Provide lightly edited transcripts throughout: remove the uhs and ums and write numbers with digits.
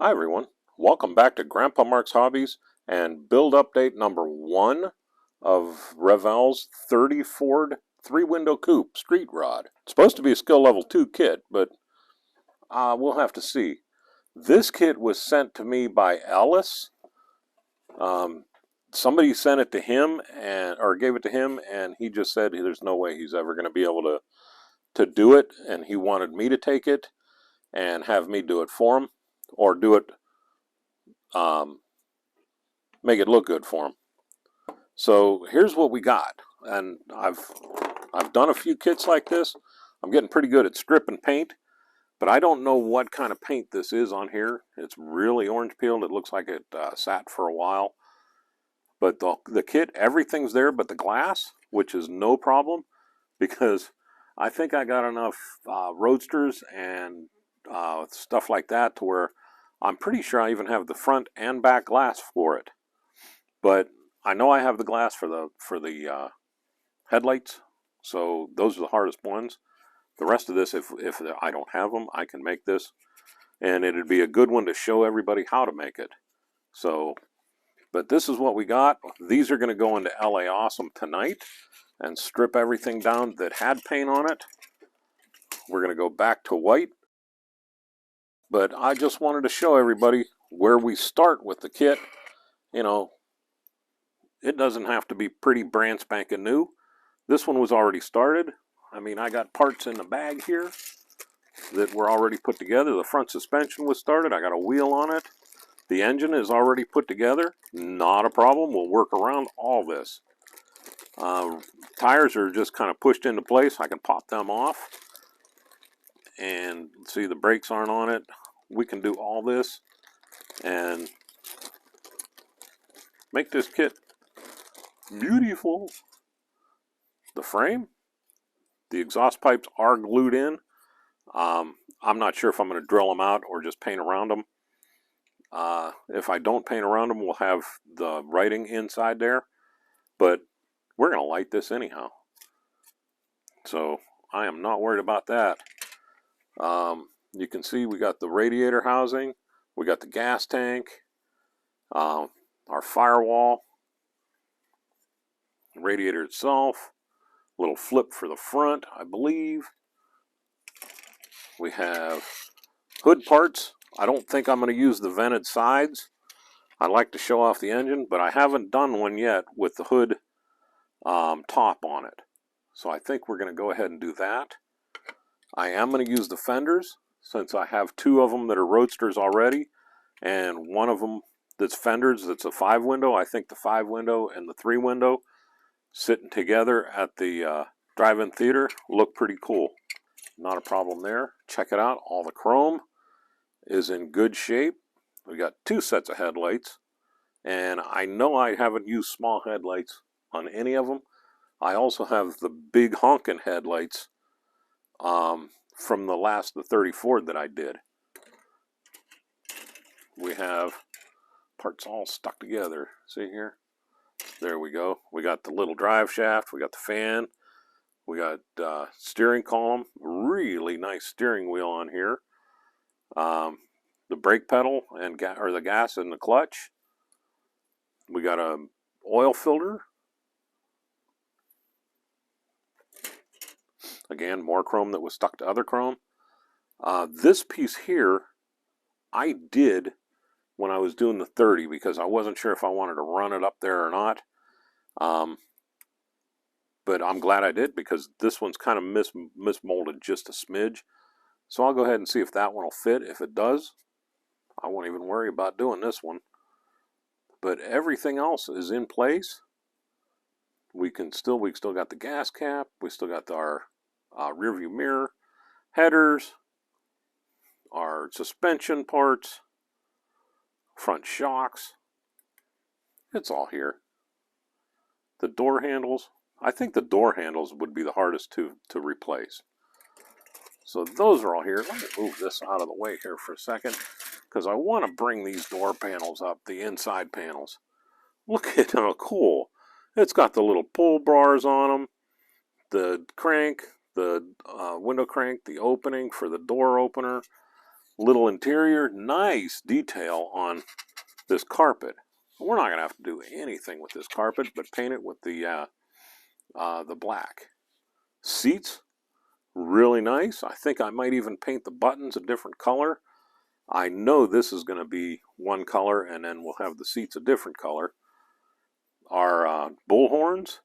Hi everyone, welcome back to Grandpa Mark's Hobbies and build update number 1 of Revell's 30 Ford 3-window coupe street rod. It's supposed to be a skill level 2 kit, but we'll have to see. This kit was sent to me by Ellis. Somebody sent it to him or gave it to him, and he just said there's no way he's ever going to be able to do it, and he wanted me to take it and have me do it for him, or do it make it look good for him. So here's what we got, and I've done a few kits like this. I'm getting pretty good at stripping paint, but I don't know what kind of paint this is on here. It's really orange peeled. It looks like it sat for a while. But the kit, everything's there but the glass, which is no problem because I think I got enough roadsters and stuff like that to where I'm pretty sure I even have the front and back glass for it. But I know I have the glass for the headlights, so those are the hardest ones. The rest of this, if I don't have them, I can make this, and it'd be a good one to show everybody how to make it. So, but this is what we got. These are going to go into LA Awesome tonight and strip everything down that had paint on it. We're going to go back to white. But I just wanted to show everybody where we start with the kit. You know, it doesn't have to be pretty brand spanking new. This one was already started. I mean, I got parts in the bag here that were already put together. The front suspension was started. I got a wheel on it. The engine is already put together. Not a problem. We'll work around all this. Tires are just kind of pushed into place. I can pop them off. And see, the brakes aren't on it. We can do all this and make this kit beautiful. The frame, the exhaust pipes are glued in. I'm not sure if I'm going to drill them out or just paint around them. If I don't paint around them, we'll have the writing inside there. But we're going to light this anyhow. So I am not worried about that. You can see we got the radiator housing. We got the gas tank. Our firewall. Radiator itself. Little flip for the front, I believe. We have hood parts. I don't think I'm going to use the vented sides. I like to show off the engine, but I haven't done one yet with the hood top on it. So I think we're going to go ahead and do that. I am going to use the fenders since I have 2 of them that are roadsters already, and one of them that's fenders that's a 5-window. I think the 5-window and the 3-window sitting together at the drive-in theater look pretty cool. Not a problem there. Check it out. All the chrome is in good shape. We got 2 sets of headlights, and I know I haven't used small headlights on any of them. I also have the big honking headlights from the 30 Ford that I did. We have parts all stuck together. See here? There we go. We got the little drive shaft. We got the fan. We got steering column. Really nice steering wheel on here. The brake pedal and the gas and the clutch. We got a oil filter. Again, more chrome that was stuck to other chrome. This piece here, I did when I was doing the 30 because I wasn't sure if I wanted to run it up there or not. But I'm glad I did because this one's kind of mismolded just a smidge. So I'll go ahead and see if that one will fit. If it does, I won't even worry about doing this one. But everything else is in place. We still got the gas cap. We still got our rear view mirror, headers, our suspension parts, front shocks. It's all here. The door handles. I think the door handles would be the hardest to replace. So those are all here. Let me move this out of the way here for a second because I want to bring these door panels up, the inside panels. Look at how cool. It's got the little pull bars on them, the crank, the window crank, the opening for the door opener. little interior, nice detail on this carpet. We're not going to have to do anything with this carpet but paint it with the black. Seats, really nice. I think I might even paint the buttons a different color. I know this is going to be one color, and then we'll have the seats a different color. Our bull horns,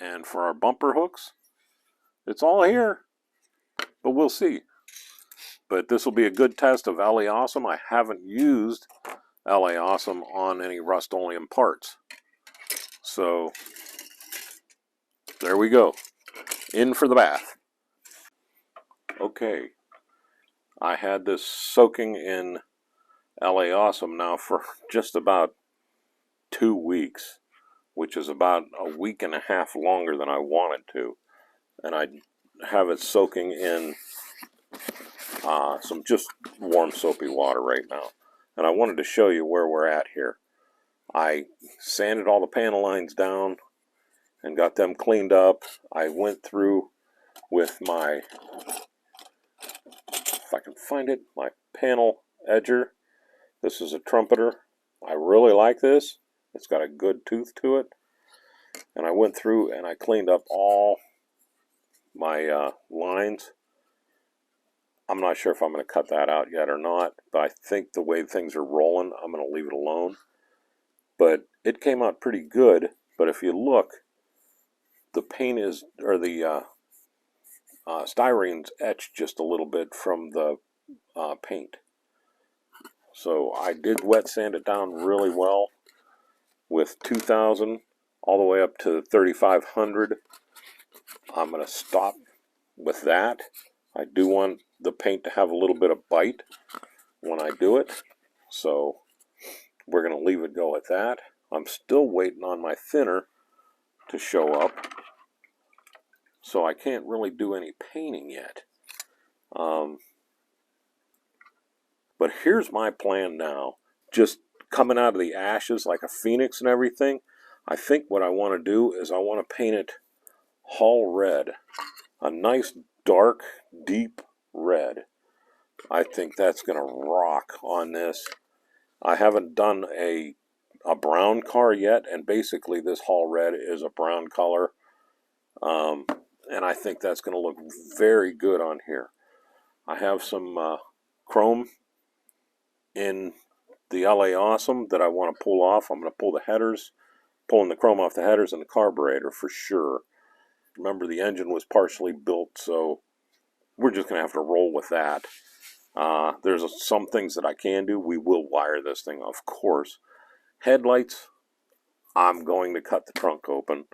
and for our bumper hooks, it's all here, but we'll see. But this will be a good test of LA Awesome. I haven't used LA Awesome on any Rust-Oleum parts. So there we go. In for the bath. Okay. I had this soaking in LA Awesome now for just about 2 weeks, which is about a week and a half longer than I wanted to. And I have it soaking in some just warm soapy water right now. And I wanted to show you where we're at here. I sanded all the panel lines down and got them cleaned up. I went through with my, if I can find it, my panel edger. This is a trumpeter. I really like this. It's got a good tooth to it. And I went through and I cleaned up all my lines. I'm not sure if I'm going to cut that out yet or not, but I think the way things are rolling, I'm going to leave it alone. But it came out pretty good. But if you look, the paint is, or the styrene's etched just a little bit from the paint. So I did wet sand it down really well with 2000 all the way up to 3500. I'm going to stop with that. I do want the paint to have a little bit of bite when I do it, so we're going to leave it go at that. I'm still waiting on my thinner to show up, so I can't really do any painting yet. But here's my plan now. Just coming out of the ashes like a phoenix and everything, I think what I want to do is I want to paint it Hull red. A nice dark, deep red. I think that's going to rock on this. I haven't done a brown car yet, and basically this Hull red is a brown color. And I think that's going to look very good on here. I have some chrome in the LA Awesome that I want to pull off. I'm going to pull the headers, pulling the chrome off the headers and the carburetor for sure. Remember, the engine was partially built, so we're just going to have to roll with that. There's some things that I can do. We will wire this thing, of course. Headlights, I'm going to cut the trunk open.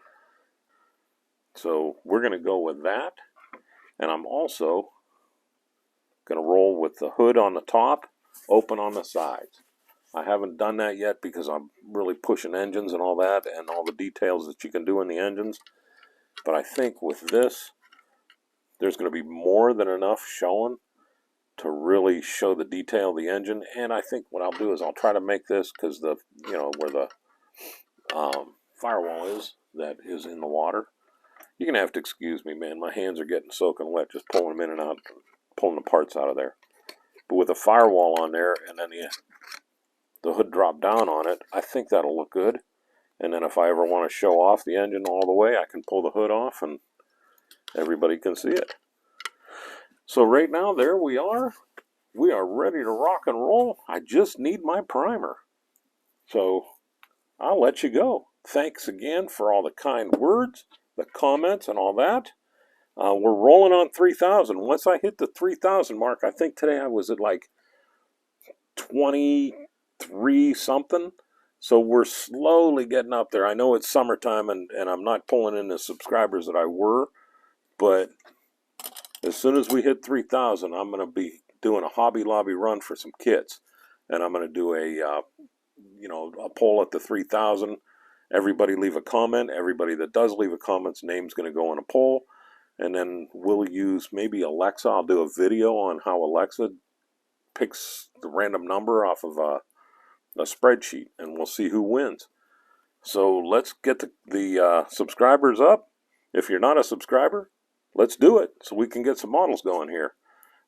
So we're going to go with that. And I'm also going to roll with the hood on the top, open on the sides. I haven't done that yet because I'm really pushing engines and all that and all the details that you can do in the engines. But I think with this, there's going to be more than enough showing to really show the detail of the engine. And I think what I'll do is I'll try to make this, because the, you know, where the firewall is, that is in the water. You're going to have to excuse me, man. My hands are getting soaking wet just pulling them in and out, pulling the parts out of there. But with a firewall on there and then the hood drop down on it, I think that'll look good. And then if I ever want to show off the engine all the way, I can pull the hood off and everybody can see it. So right now, there we are. We are ready to rock and roll. I just need my primer. So I'll let you go. Thanks again for all the kind words, the comments, and all that. We're rolling on 3,000. Once I hit the 3,000 mark, I think today I was at like 23 something. So we're slowly getting up there. I know it's summertime and I'm not pulling in the subscribers that I were, but as soon as we hit 3,000, I'm going to be doing a Hobby Lobby run for some kits. And I'm going to do a poll at the 3,000. Everybody leave a comment. Everybody that does leave a comment's name's going to go in a poll. And then we'll use maybe Alexa. I'll do a video on how Alexa picks the random number off of a spreadsheet, and we'll see who wins. So let's get the subscribers up. If you're not a subscriber, let's do it so we can get some models going here.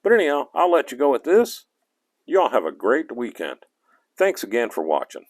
But anyhow, I'll let you go with this. You all have a great weekend. Thanks again for watching.